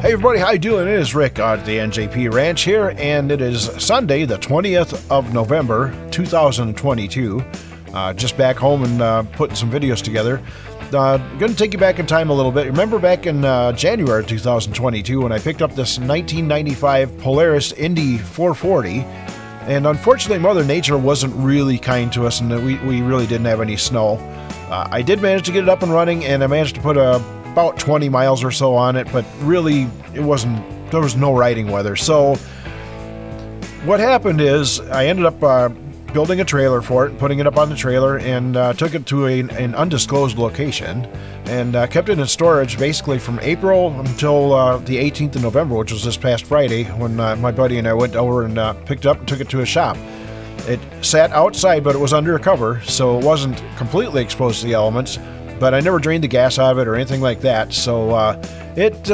Hey everybody, how you doing? It is Rick at the NJP Ranch here, and it is Sunday, the 20th of November, 2022. Just back home and putting some videos together. Going to take you back in time a little bit. Remember back in January of 2022 when I picked up this 1995 Polaris Indy 440, and unfortunately Mother Nature wasn't really kind to us, and we really didn't have any snow. I did manage to get it up and running, and I managed to put about 20 miles or so on it, but really there was no riding weather. So what happened is I ended up building a trailer for it, putting it up on the trailer, and took it to an undisclosed location, and kept it in storage basically from April until the 18th of November, which was this past Friday, when my buddy and I went over and picked it up and took it to a shop. It sat outside, but it was under a cover, so it wasn't completely exposed to the elements, but I never drained the gas out of it or anything like that, so it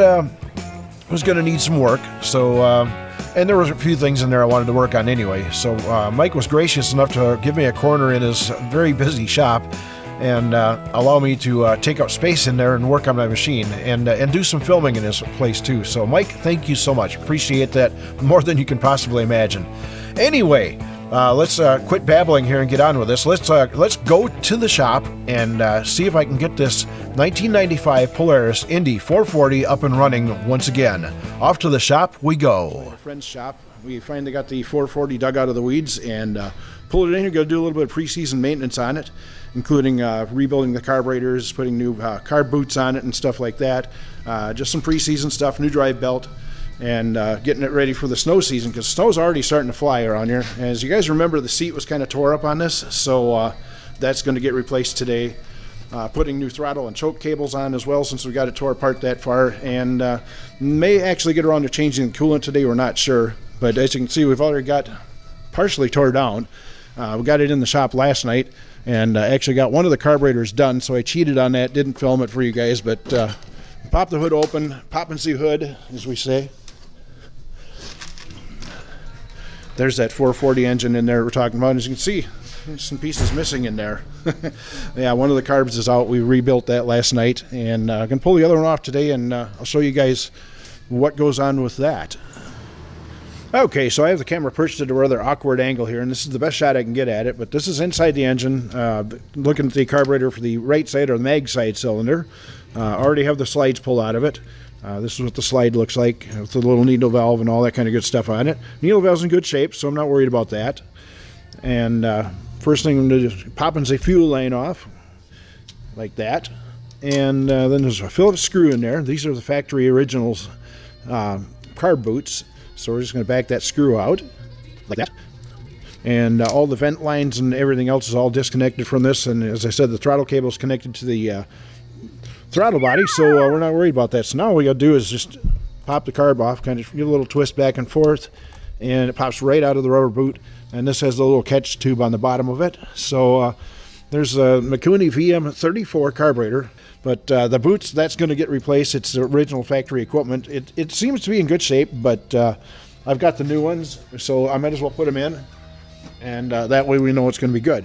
was going to need some work. So and there was a few things in there I wanted to work on anyway, so Mike was gracious enough to give me a corner in his very busy shop and allow me to take up space in there and work on my machine and do some filming in his place too. So Mike, thank you so much. Appreciate that more than you can possibly imagine. Anyway, let's quit babbling here and get on with this. Let's go to the shop and see if I can get this 1995 Polaris Indy 440 up and running once again. Off to the shop we go. Our friend's shop. We finally got the 440 dug out of the weeds and pulled it in here. Going to do a little bit of pre-season maintenance on it, including rebuilding the carburetors, putting new carb boots on it and stuff like that. Just some pre-season stuff, new drive belt, and getting it ready for the snow season, because snow's already starting to fly around here. As you guys remember, the seat was kind of tore up on this, so that's going to get replaced today. Putting new throttle and choke cables on as well, since we got it tore apart that far, and may actually get around to changing the coolant today. We're not sure, but as you can see, we've already got partially tore down. We got it in the shop last night and actually got one of the carburetors done, so I cheated on that, didn't film it for you guys, but pop the hood open, pop and see hood, as we say. There's that 440 engine in there we're talking about. As you can see, there's some pieces missing in there. Yeah, one of the carbs is out. We rebuilt that last night, and I can pull the other one off today, and I'll show you guys what goes on with that. Okay, so I have the camera perched at a rather awkward angle here, and this is the best shot I can get at it, but this is inside the engine, looking at the carburetor for the right side or the mag side cylinder. Already have the slides pulled out of it. This is what the slide looks like, with the little needle valve and all that kind of good stuff on it. Needle valve's in good shape, so I'm not worried about that. And first thing I'm going to do is pop the fuel line off, like that. And then there's a Phillips screw in there. These are the factory originals carb boots. So we're just going to back that screw out, like that. And all the vent lines and everything else is all disconnected from this. And as I said, the throttle cable is connected to the throttle body, so we're not worried about that. So now all we got to do is just pop the carb off, kind of give a little twist back and forth, and it pops right out of the rubber boot. And this has the little catch tube on the bottom of it. So there's a Mikuni VM34 carburetor, but the boots, that's going to get replaced. It's the original factory equipment. It seems to be in good shape, but I've got the new ones, so I might as well put them in, and that way we know it's going to be good.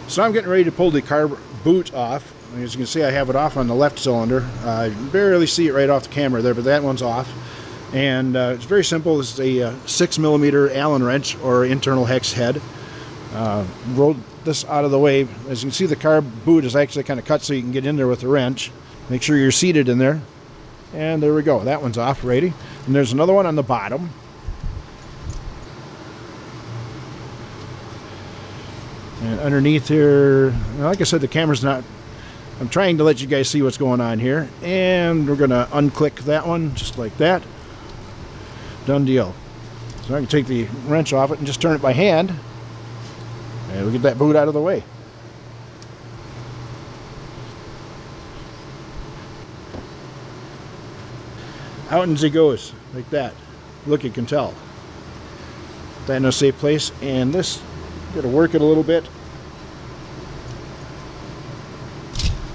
So I'm getting ready to pull the carb boot off. As you can see, I have it off on the left cylinder. I barely see it right off the camera there, but that one's off. And it's very simple. This is a 6mm Allen wrench or internal hex head. Rolled this out of the way. As you can see, the carb boot is actually kind of cut so you can get in there with the wrench. Make sure you're seated in there. And there we go. That one's off already. And there's another one on the bottom. And underneath here, like I said, the camera's not, I'm trying to let you guys see what's going on here. And we're going to unclick that one just like that. Done deal. So I can take the wrench off it and just turn it by hand. And we get that boot out of the way. Out and he goes, like that. Look, you can tell. Put that in a safe place. And this, got to work it a little bit.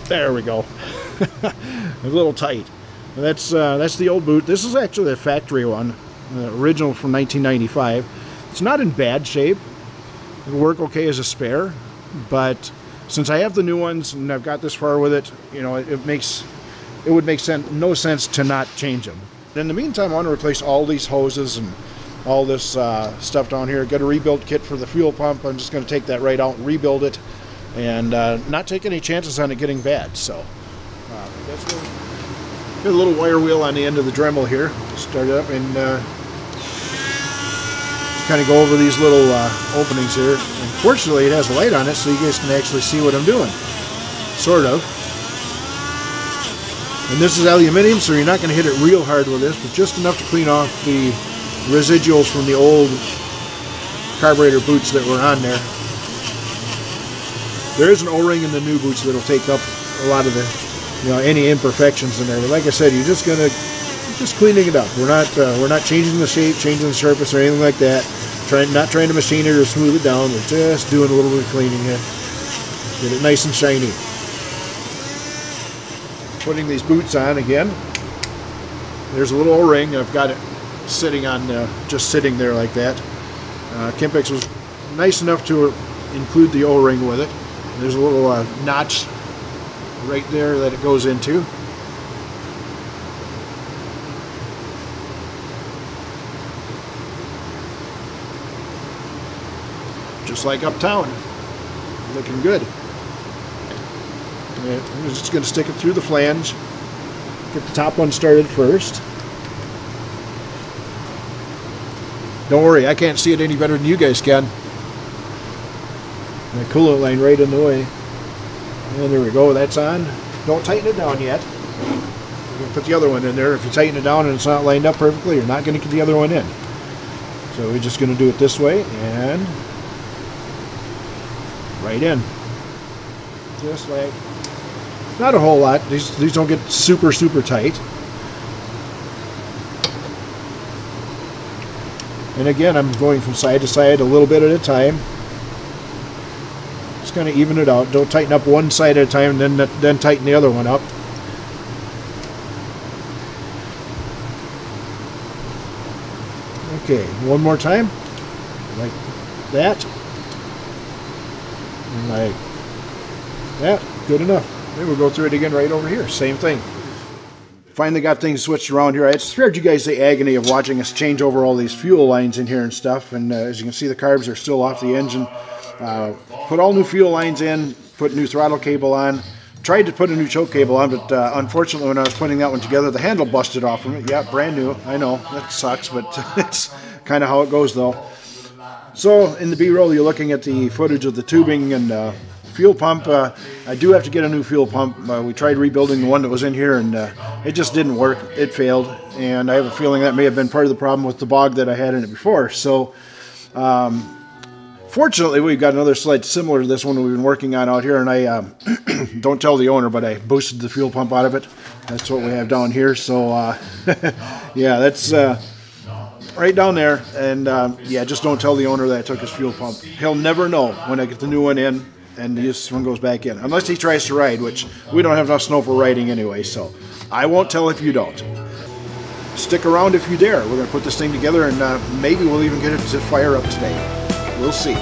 There we go. A little tight. That's the old boot. This is actually the factory one, original from 1995. It's not in bad shape. It'll work okay as a spare, but since I have the new ones and I've got this far with it, you know, it makes it would make no sense to not change them. In the meantime, I want to replace all these hoses and all this stuff down here. Got a rebuild kit for the fuel pump. I'm just going to take that right out and rebuild it, and not take any chances on it getting bad. So that's really, got a little wire wheel on the end of the Dremel here. Start it up and kind of go over these little openings here. And fortunately, it has a light on it, so you guys can actually see what I'm doing, sort of. And this is aluminum, so you're not going to hit it real hard with this, but just enough to clean off the residuals from the old carburetor boots that were on there. There is an O-ring in the new boots that'll take up a lot of the, any imperfections in there. But like I said, you're just cleaning it up. We're not changing the shape, changing the surface, or anything like that. Not trying to machine it or smooth it down. We're just doing a little bit of cleaning here. Get it nice and shiny. Putting these boots on again. There's a little O-ring. I've got it sitting on, just sitting there like that. Kimpex was nice enough to include the O-ring with it. There's a little notch right there that it goes into. Just like uptown. Looking good. I'm just going to stick it through the flange. Get the top one started first. Don't worry, I can't see it any better than you guys can. The coolant line right in the way. And there we go, that's on. Don't tighten it down yet. We're going to put the other one in there. If you tighten it down and it's not lined up perfectly, you're not going to get the other one in. So we're just going to do it this way and right in. Just like, not a whole lot. These don't get super tight. And again, I'm going from side to side a little bit at a time. Just kind of even it out. Don't tighten up one side at a time and then tighten the other one up. Okay, one more time. Like that. And like that. Good enough. Then we'll go through it again right over here. Same thing. Finally got things switched around here. I spared you guys the agony of watching us change over all these fuel lines in here and stuff. And as you can see, the carbs are still off the engine. Put all new fuel lines in, put new throttle cable on. Tried to put a new choke cable on, but unfortunately when I was putting that one together, the handle busted off from it. Yeah, brand new. I know, that sucks, but it's kind of how it goes though. So in the B-roll, you're looking at the footage of the tubing and fuel pump. I do have to get a new fuel pump. We tried rebuilding the one that was in here and it just didn't work. It failed, and I have a feeling that may have been part of the problem with the bog that I had in it before. So fortunately, we've got another sled similar to this one we've been working on out here, and I don't tell the owner, but I boosted the fuel pump out of it. That's what we have down here. So yeah, that's right down there. And yeah, just don't tell the owner that I took his fuel pump. He'll never know when I get the new one in and this one goes back in, unless he tries to ride, which we don't have enough snow for riding anyway, so I won't tell if you don't. Stick around if you dare. We're going to put this thing together, and maybe we'll even get it to fire up today. We'll see.